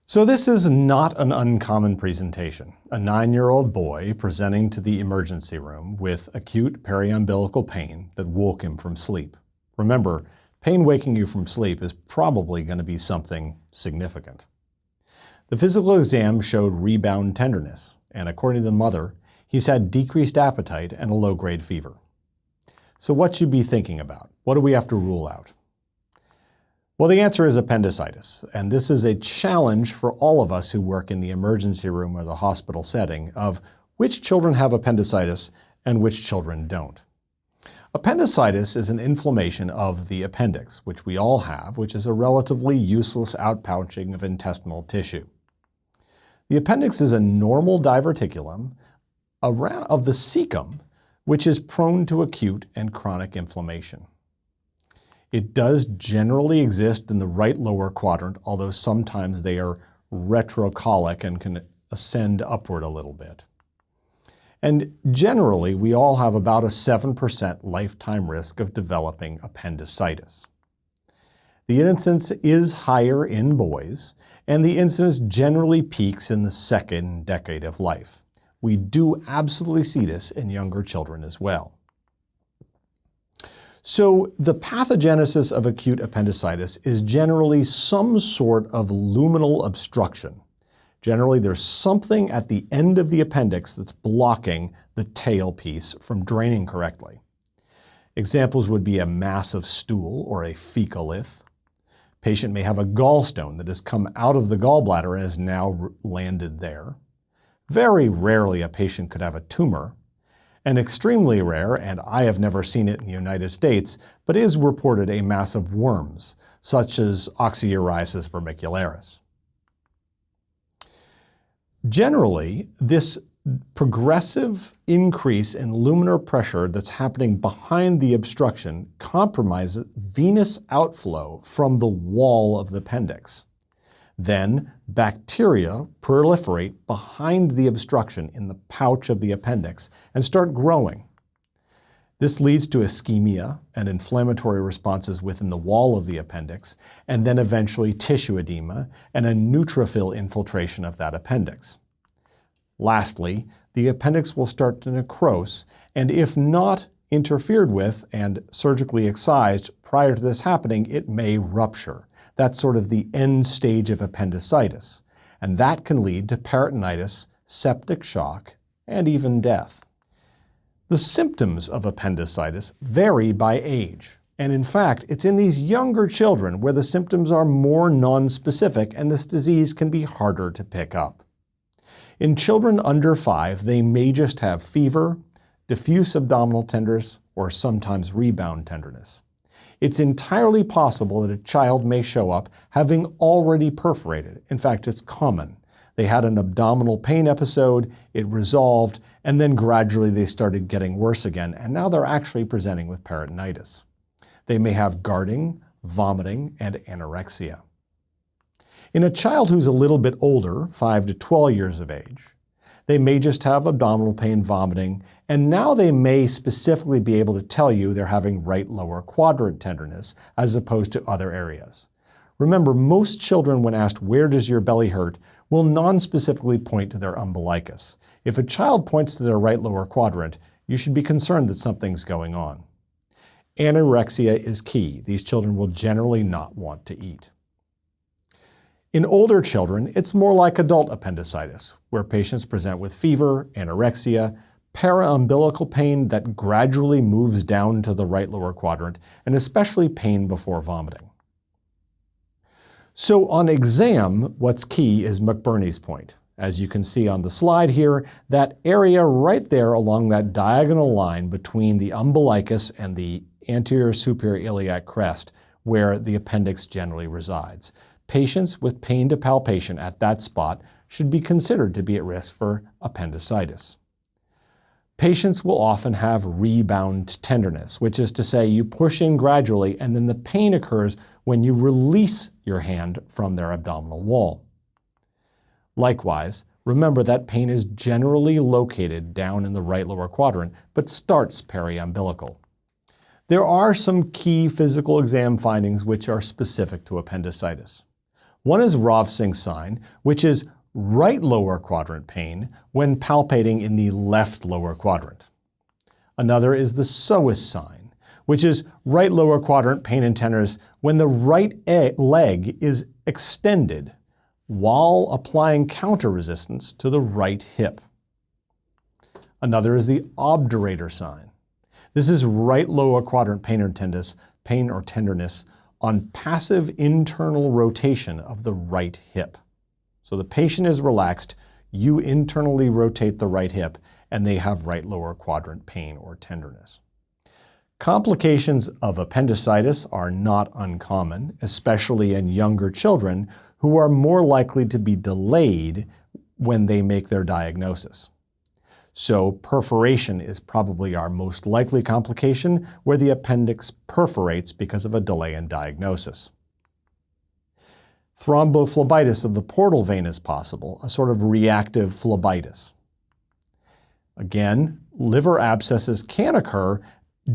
So this is not an uncommon presentation. A 9-year-old boy presenting to the emergency room with acute periumbilical pain that woke him from sleep. Remember, pain waking you from sleep is probably going to be something significant. The physical exam showed rebound tenderness, and according to the mother, he's had decreased appetite and a low-grade fever. So what should you be thinking about? What do we have to rule out? Well, the answer is appendicitis, and this is a challenge for all of us who work in the emergency room or the hospital setting of which children have appendicitis and which children don't. Appendicitis is an inflammation of the appendix, which we all have, which is a relatively useless outpouching of intestinal tissue. The appendix is a normal diverticulum of the cecum, which is prone to acute and chronic inflammation. It does generally exist in the right lower quadrant, although sometimes they are retrocolic and can ascend upward a little bit. And generally, we all have about a 7% lifetime risk of developing appendicitis. The incidence is higher in boys, and the incidence generally peaks in the second decade of life. We do absolutely see this in younger children as well. So the pathogenesis of acute appendicitis is generally some sort of luminal obstruction. Generally, there's something at the end of the appendix that's blocking the tail piece from draining correctly. Examples would be a massive stool or a fecalith. Patient may have a gallstone that has come out of the gallbladder and has now landed there. Very rarely a patient could have a tumor. And extremely rare, and I have never seen it in the United States, but is reported a mass of worms, such as Oxyuresis vermicularis. Generally, this progressive increase in luminar pressure that's happening behind the obstruction compromises venous outflow from the wall of the appendix. Then, bacteria proliferate behind the obstruction in the pouch of the appendix and start growing. This leads to ischemia and inflammatory responses within the wall of the appendix, and then eventually tissue edema and a neutrophil infiltration of that appendix. Lastly, the appendix will start to necrose, and if not interfered with and surgically excised prior to this happening, it may rupture. That's sort of the end stage of appendicitis, and that can lead to peritonitis, septic shock, and even death. The symptoms of appendicitis vary by age, and in fact, it's in these younger children where the symptoms are more nonspecific and this disease can be harder to pick up. In children under 5, they may just have fever, diffuse abdominal tenderness, or sometimes rebound tenderness. It's entirely possible that a child may show up having already perforated. In fact, it's common. They had an abdominal pain episode, it resolved, and then gradually they started getting worse again, and now they're actually presenting with peritonitis. They may have guarding, vomiting, and anorexia. In a child who's a little bit older, 5 to 12 years of age, they may just have abdominal pain, vomiting, and now they may specifically be able to tell you they're having right lower quadrant tenderness as opposed to other areas. Remember, most children, when asked, "Where does your belly hurt?" will non-specifically point to their umbilicus. If a child points to their right lower quadrant, you should be concerned that something's going on. Anorexia is key. These children will generally not want to eat. In older children, it's more like adult appendicitis, where patients present with fever, anorexia, paraumbilical pain that gradually moves down to the right lower quadrant, and especially pain before vomiting. So on exam, what's key is McBurney's point. As you can see on the slide here, that area right there along that diagonal line between the umbilicus and the anterior superior iliac crest, where the appendix generally resides. Patients with pain to palpation at that spot should be considered to be at risk for appendicitis. Patients will often have rebound tenderness, which is to say you push in gradually and then the pain occurs when you release your hand from their abdominal wall. Likewise, remember that pain is generally located down in the right lower quadrant, but starts periumbilical. There are some key physical exam findings which are specific to appendicitis. One is Rovsing sign, which is right lower quadrant pain when palpating in the left lower quadrant. Another is the Sois sign, which is right lower quadrant pain and tenderness when the right leg is extended while applying counter resistance to the right hip. Another is the obturator sign. This is right lower quadrant pain or tenderness on passive internal rotation of the right hip. So the patient is relaxed, you internally rotate the right hip, and they have right lower quadrant pain or tenderness. Complications of appendicitis are not uncommon, especially in younger children who are more likely to be delayed when they make their diagnosis. So perforation is probably our most likely complication where the appendix perforates because of a delay in diagnosis. Thrombophlebitis of the portal vein is possible, a sort of reactive phlebitis. Again, liver abscesses can occur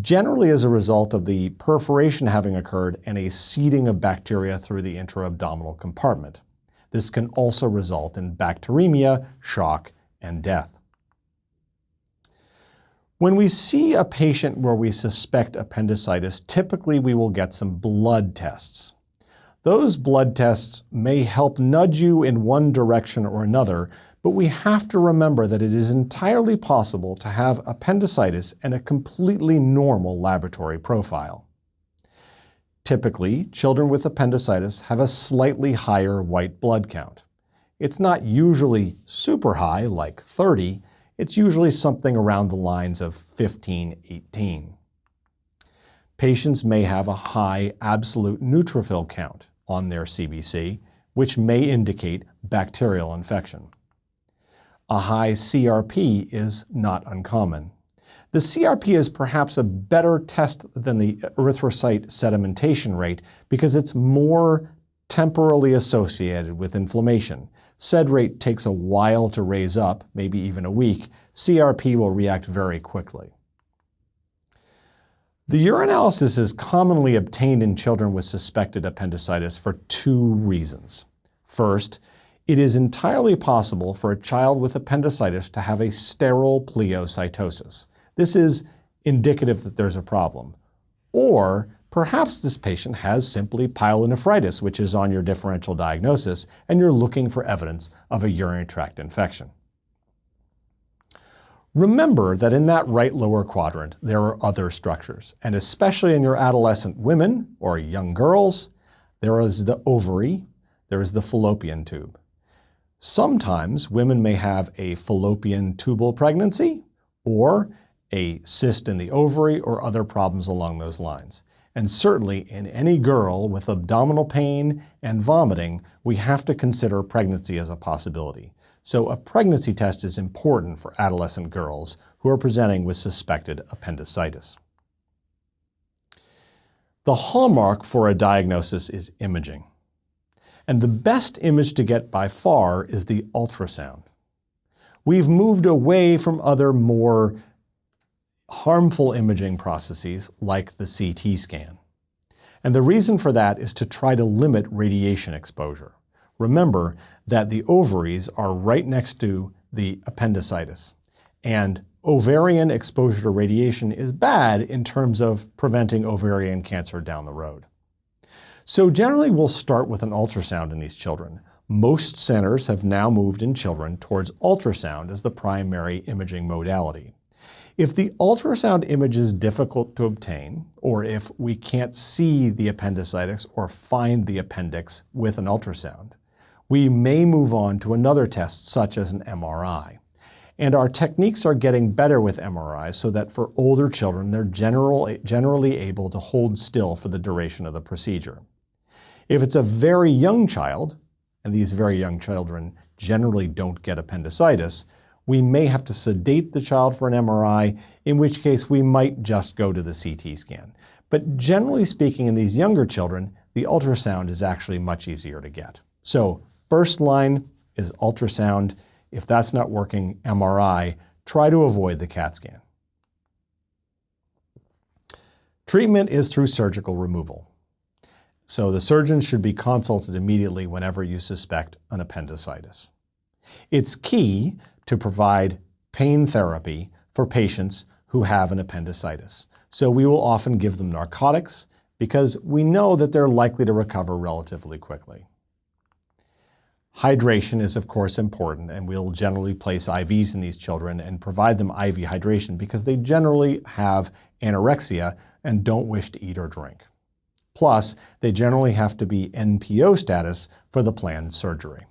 generally as a result of the perforation having occurred and a seeding of bacteria through the intra-abdominal compartment. This can also result in bacteremia, shock, and death. When we see a patient where we suspect appendicitis, typically we will get some blood tests. Those blood tests may help nudge you in one direction or another, but we have to remember that it is entirely possible to have appendicitis and a completely normal laboratory profile. Typically, children with appendicitis have a slightly higher white blood count. It's not usually super high, like 30. It's usually something around the lines of 15, 18. Patients may have a high absolute neutrophil count on their CBC, which may indicate bacterial infection. A high CRP is not uncommon. The CRP is perhaps a better test than the erythrocyte sedimentation rate because it's more temporally associated with inflammation. Sed rate takes a while to raise up, maybe even a week. CRP will react very quickly. The urinalysis is commonly obtained in children with suspected appendicitis for two reasons. First, it is entirely possible for a child with appendicitis to have a sterile pleocytosis. This is indicative that there's a problem. Or perhaps this patient has simply pyelonephritis, which is on your differential diagnosis, and you're looking for evidence of a urinary tract infection. Remember that in that right lower quadrant, there are other structures, and especially in your adolescent women or young girls, there is the ovary, there is the fallopian tube. Sometimes women may have a fallopian tubal pregnancy or a cyst in the ovary or other problems along those lines. And certainly in any girl with abdominal pain and vomiting, we have to consider pregnancy as a possibility. So a pregnancy test is important for adolescent girls who are presenting with suspected appendicitis. The hallmark for a diagnosis is imaging. And the best image to get by far is the ultrasound. We've moved away from other more harmful imaging processes like the CT scan. And the reason for that is to try to limit radiation exposure. Remember that the ovaries are right next to the appendicitis, and ovarian exposure to radiation is bad in terms of preventing ovarian cancer down the road. So generally we'll start with an ultrasound in these children. Most centers have now moved in children towards ultrasound as the primary imaging modality. If the ultrasound image is difficult to obtain, or if we can't see the appendicitis or find the appendix with an ultrasound, we may move on to another test such as an MRI. And our techniques are getting better with MRI so that for older children, they're generally able to hold still for the duration of the procedure. If it's a very young child, and these very young children generally don't get appendicitis, we may have to sedate the child for an MRI, in which case we might just go to the CT scan. But generally speaking, in these younger children, the ultrasound is actually much easier to get. So first line is ultrasound. If that's not working, MRI. Try to avoid the CAT scan. Treatment is through surgical removal. So the surgeon should be consulted immediately whenever you suspect an appendicitis. It's key to provide pain therapy for patients who have an appendicitis. So we will often give them narcotics because we know that they're likely to recover relatively quickly. Hydration is of course important, and we'll generally place IVs in these children and provide them IV hydration because they generally have anorexia and don't wish to eat or drink. Plus, they generally have to be NPO status for the planned surgery.